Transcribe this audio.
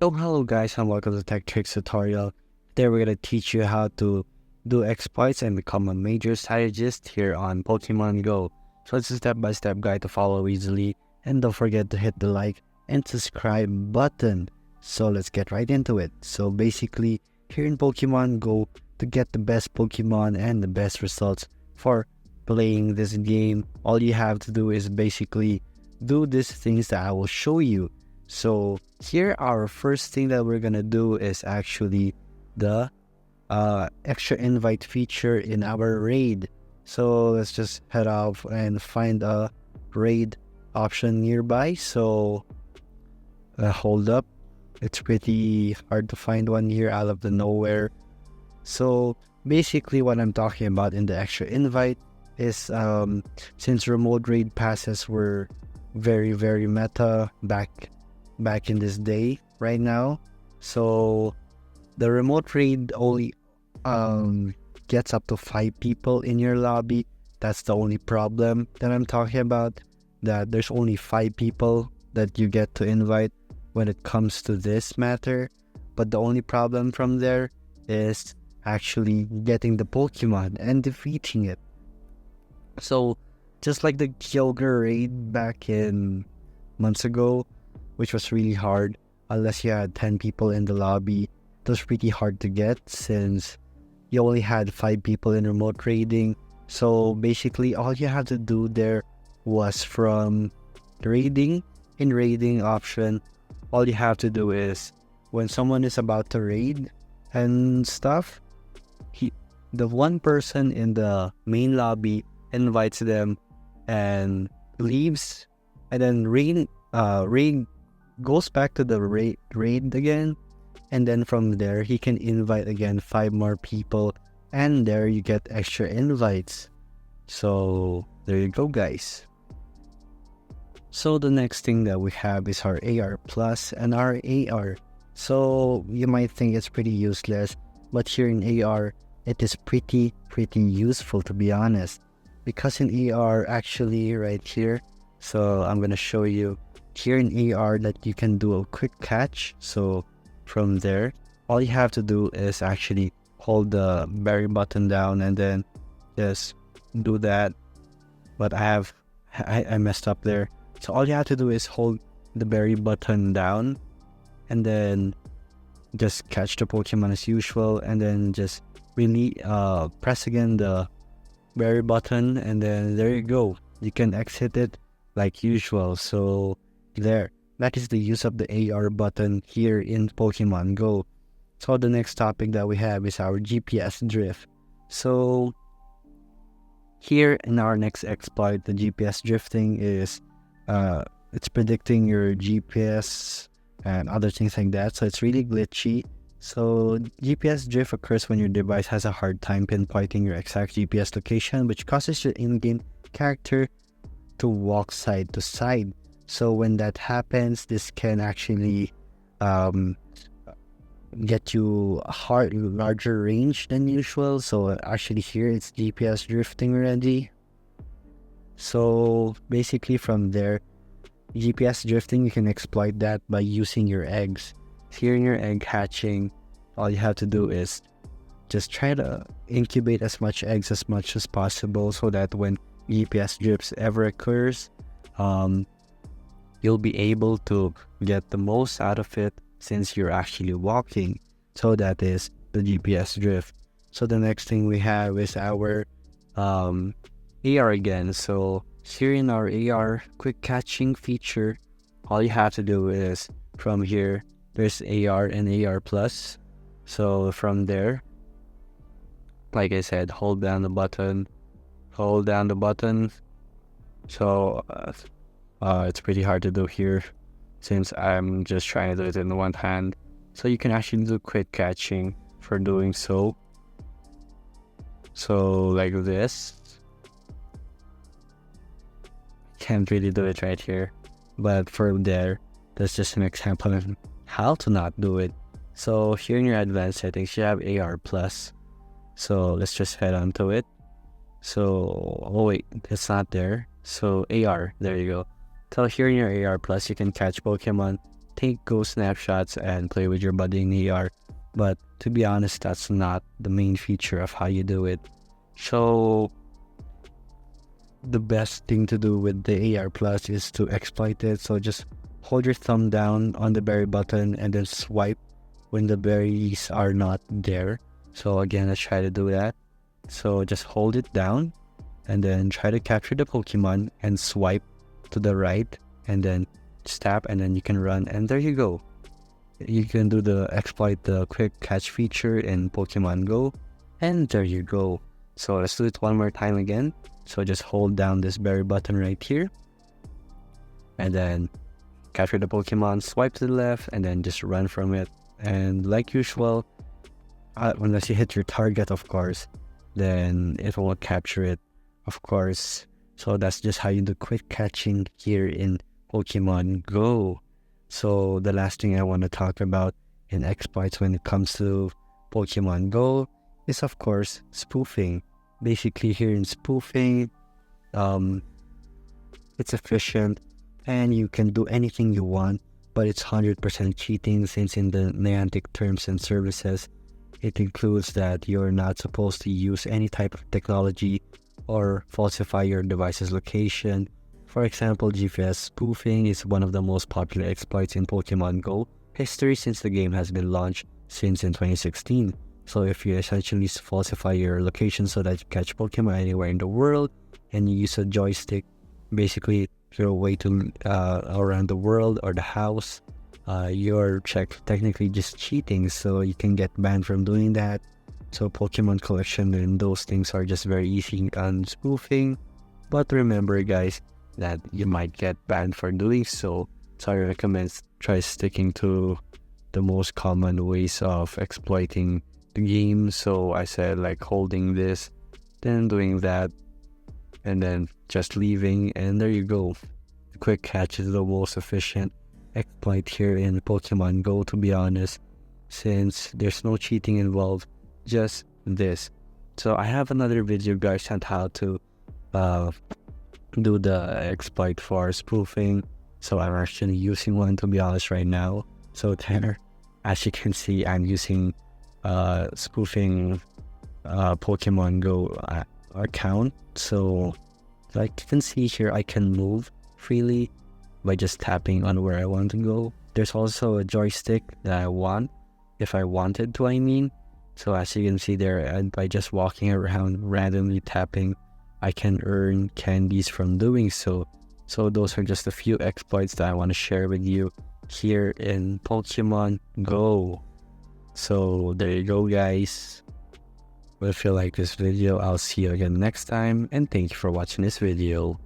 So hello guys and welcome to Tech Tricks tutorial. Today we're gonna teach you how to do exploits and become a major strategist here on Pokemon Go. So it's a step-by-step guide to follow easily, and don't forget to hit the like and subscribe button. So let's get right into it. So basically here in Pokemon Go, to get the best Pokemon and the best results for playing this game, all you have to do is basically do these things that I will show you. So here our first thing that we're gonna do is actually the extra invite feature in our raid. So let's just head off and find a raid option nearby. So hold up, it's pretty hard to find one here out of the nowhere. So basically what I'm talking about in the extra invite is since remote raid passes were very meta back in this day right now, so the remote raid only gets up to 5 people in your lobby. That's the only problem that I'm talking about, that there's only 5 people that you get to invite when it comes to this matter. But the only problem from there is actually getting the Pokemon and defeating it. So just like the Kyogre raid back in months ago, which was really hard unless you had 10 people in the lobby. It was pretty hard to get since you only had 5 people in remote raiding. So basically all you had to do there was from raiding, in raiding option, all you have to do is when someone is about to raid and stuff, the one person in the main lobby invites them and leaves, and then raid goes back to the raid again, and then from there he can invite again 5 more people, and there you get extra invites. So there you go guys. So the next thing that we have is our AR plus and our AR. So you might think it's pretty useless, but here in AR it is pretty useful, to be honest, because in AR actually right here, so I'm gonna show you here in AR that you can do a quick catch. So from there all you have to do is actually hold the berry button down and then just do that, but I messed up there. So all you have to do is hold the berry button down and then just catch the Pokemon as usual, and then just really press again the berry button, and then there you go, you can exit it like usual. So there, that is the use of the AR button here in Pokemon Go. So the next topic that we have is our GPS drift. So here in our next exploit, the GPS drifting is it's predicting your GPS and other things like that, so it's really glitchy. So GPS drift occurs when your device has a hard time pinpointing your exact GPS location, which causes your in-game character to walk side to side. So when that happens, this can actually get you a larger range than usual. So actually here it's GPS drifting already. So basically from there, GPS drifting, you can exploit that by using your eggs. Here in your egg hatching, all you have to do is just try to incubate as much eggs as much as possible, so that when GPS drifts ever occurs, you'll be able to get the most out of it since you're actually walking. So that is the GPS drift. So the next thing we have is our AR again. So here in our AR quick catching feature, all you have to do is from here, there's AR and AR plus. So from there, like I said, hold down the button. So it's pretty hard to do here since I'm just trying to do it in one hand. So you can actually do quick catching for doing so. So like this. Can't really do it right here, but for there, that's just an example of how to not do it. So here in your advanced settings, you have AR plus. So let's just head on to it. So, oh wait, it's not there. So AR, there you go. So here in your AR plus, you can catch Pokemon take go snapshots and play with your buddy in AR. But to be honest, that's not the main feature of how you do it. So the best thing to do with the AR Plus is to exploit it. So just hold your thumb down on the berry button and then swipe when the berries are not there. So again, let's try to do that. So just hold it down and then try to capture the Pokemon and swipe to the right and then just tap and then you can run, and there you go. You can do the exploit the quick catch feature in Pokemon Go, and there you go. So let's do it one more time again. So just hold down this berry button right here and then capture the Pokemon, swipe to the left and then just run from it. And like usual, unless you hit your target, of course, then it won't capture it, of course. So that's just how you do quick catching here in Pokemon Go. So the last thing I want to talk about in exploits when it comes to Pokemon Go is, of course, spoofing. Basically, here in spoofing, it's efficient and you can do anything you want, but it's 100% cheating, since in the Niantic terms and services, it includes that you're not supposed to use any type of technology or falsify your device's location. For example, GPS spoofing is one of the most popular exploits in Pokemon Go history, since the game has been launched since in 2016. So if you essentially falsify your location so that you catch Pokemon anywhere in the world and you use a joystick, basically your way to around the world or the house, you're technically just cheating, so you can get banned from doing that. So Pokemon collection and those things are just very easy on spoofing. But remember guys, that you might get banned for doing so. So I recommend try sticking to the most common ways of exploiting the game. So I said like holding this, then doing that, and then just leaving, and there you go. The quick catch is the most efficient exploit here in Pokemon Go, to be honest, since there's no cheating involved, just this. So I have another video guys on how to do the exploit for spoofing. So I'm actually using one, to be honest, right now. So there, as you can see, I'm using spoofing Pokemon Go account. So like you can see here, I can move freely by just tapping on where I want to go. There's also a joystick that I want, if I wanted to, I mean. So as you can see there, and by just walking around randomly tapping, I can earn candies from doing so. So those are just a few exploits that I want to share with you here in Pokemon Go. So there you go guys. Well, if you like this video, I'll see you again next time, and thank you for watching this video.